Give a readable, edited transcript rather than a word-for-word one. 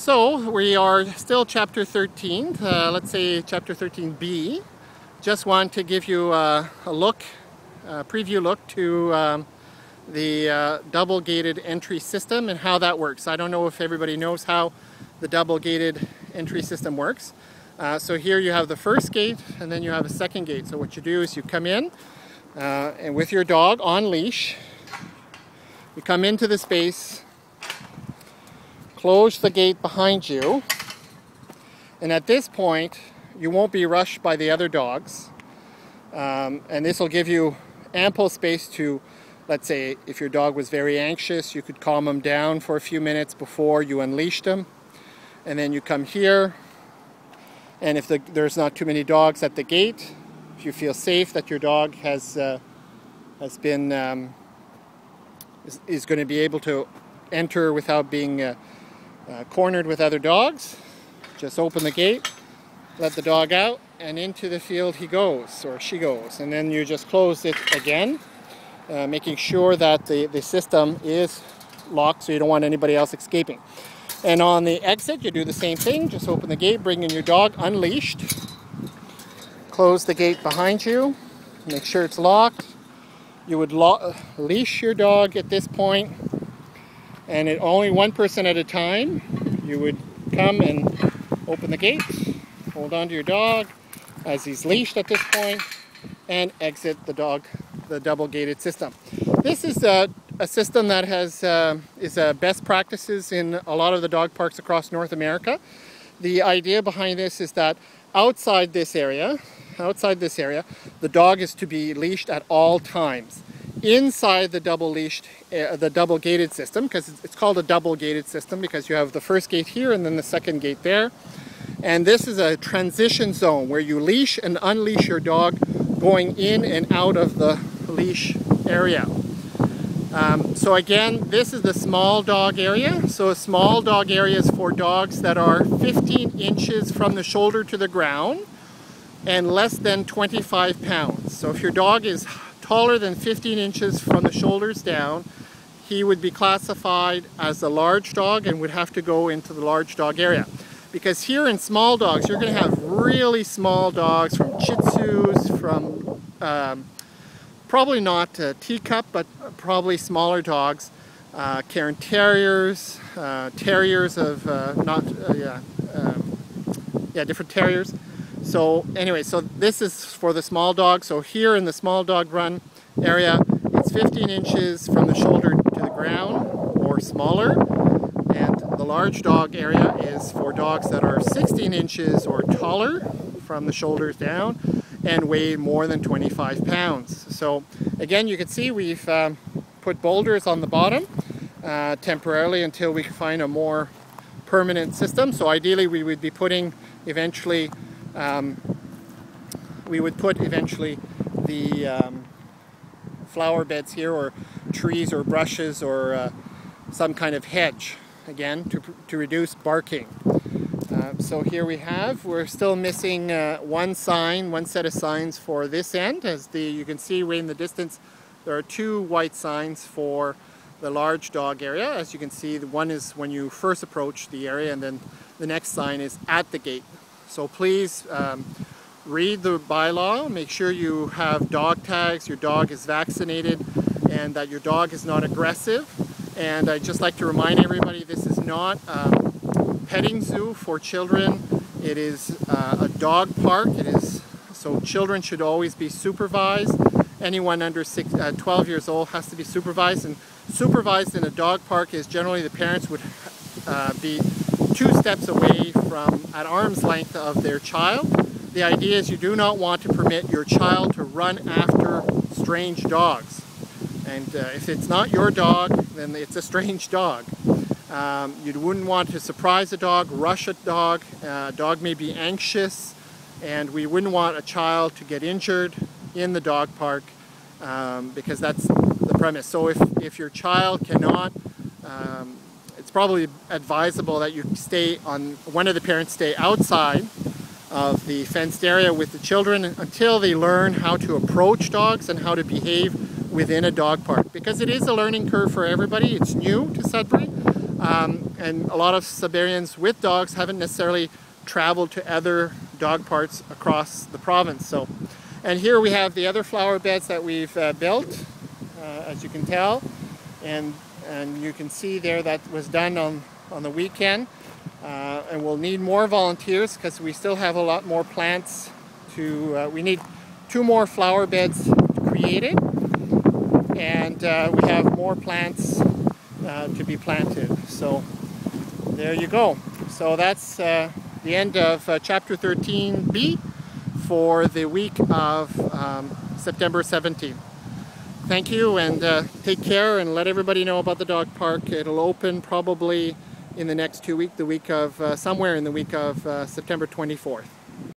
So we are still chapter 13, let's say chapter 13b. Just want to give you a preview look to the double gated entry system and how that works. I don't know if everybody knows how the double gated entry system works. So here you have the first gate and then you have a second gate. So what you do is you come in and with your dog on leash, you come into the space, close the gate behind you, and at this point you won't be rushed by the other dogs, and this will give you ample space to, let's say if your dog was very anxious, you could calm him down for a few minutes before you unleashed him, and then you come here, and if there's not too many dogs at the gate, if you feel safe that your dog is going to be able to enter without being cornered with other dogs, just open the gate, let the dog out, and into the field he goes or she goes, and then you just close it again, making sure that the system is locked so you don't want anybody else escaping. And on the exit you do the same thing, just open the gate, bring in your dog unleashed, close the gate behind you, make sure it's locked. You would leash your dog at this point, and only one person at a time. You would come and open the gate, hold on to your dog as he's leashed at this point, and exit the double gated system. This is a system that is best practices in a lot of the dog parks across North America. The idea behind this is that outside this area, the dog is to be leashed at all times. Inside the double gated system, because it's called a double gated system because you have the first gate here and then the second gate there. And this is a transition zone where you leash and unleash your dog going in and out of the leash area. So again, this is the small dog area. So a small dog area is for dogs that are 15 inches from the shoulder to the ground and less than 25 pounds. So if your dog is taller than 15 inches from the shoulders down, he would be classified as a large dog and would have to go into the large dog area. Because here in small dogs, you're going to have really small dogs from Shih Tzus, from probably not teacup, but probably smaller dogs, Cairn Terriers, terriers of different terriers. So anyway, so this is for the small dog. So here in the small dog run area, it's 15 inches from the shoulder to the ground or smaller. And the large dog area is for dogs that are 16 inches or taller from the shoulders down and weigh more than 25 pounds. So again, you can see we've put boulders on the bottom temporarily until we can find a more permanent system. So ideally we would be putting eventually the flower beds here, or trees or brushes, or some kind of hedge, again, to reduce barking. So here we're still missing one set of signs for this end. You can see way in the distance, there are two white signs for the large dog area. As you can see, the one is when you first approach the area, and then the next sign is at the gate. So please read the bylaw, make sure you have dog tags, your dog is vaccinated, and that your dog is not aggressive. And I'd just like to remind everybody, this is not a petting zoo for children. It is a dog park. So children should always be supervised. Anyone under 12 years old has to be supervised, and supervised in a dog park is generally the parents would be 2 steps away at arm's length of their child. The idea is you do not want to permit your child to run after strange dogs. And if it's not your dog, then it's a strange dog. You wouldn't want to surprise a dog, rush a dog. A dog may be anxious, and we wouldn't want a child to get injured in the dog park because that's the premise. So if your child cannot, it's probably advisable that one of the parents stay outside of the fenced area with the children until they learn how to approach dogs and how to behave within a dog park, because it is a learning curve for everybody. It's new to Sudbury. And a lot of Siberians with dogs haven't necessarily traveled to other dog parks across the province. So, and here we have the other flower beds that we've built, as you can tell, and you can see there that was done on the weekend. And we'll need more volunteers because we still have a lot more plants to, we need 2 more flower beds created, and we have more plants to be planted. So there you go. So that's the end of chapter 13B for the week of September 17th. Thank you, and take care, and let everybody know about the dog park. It'll open probably in the next 2 weeks, somewhere in the week of September 24th.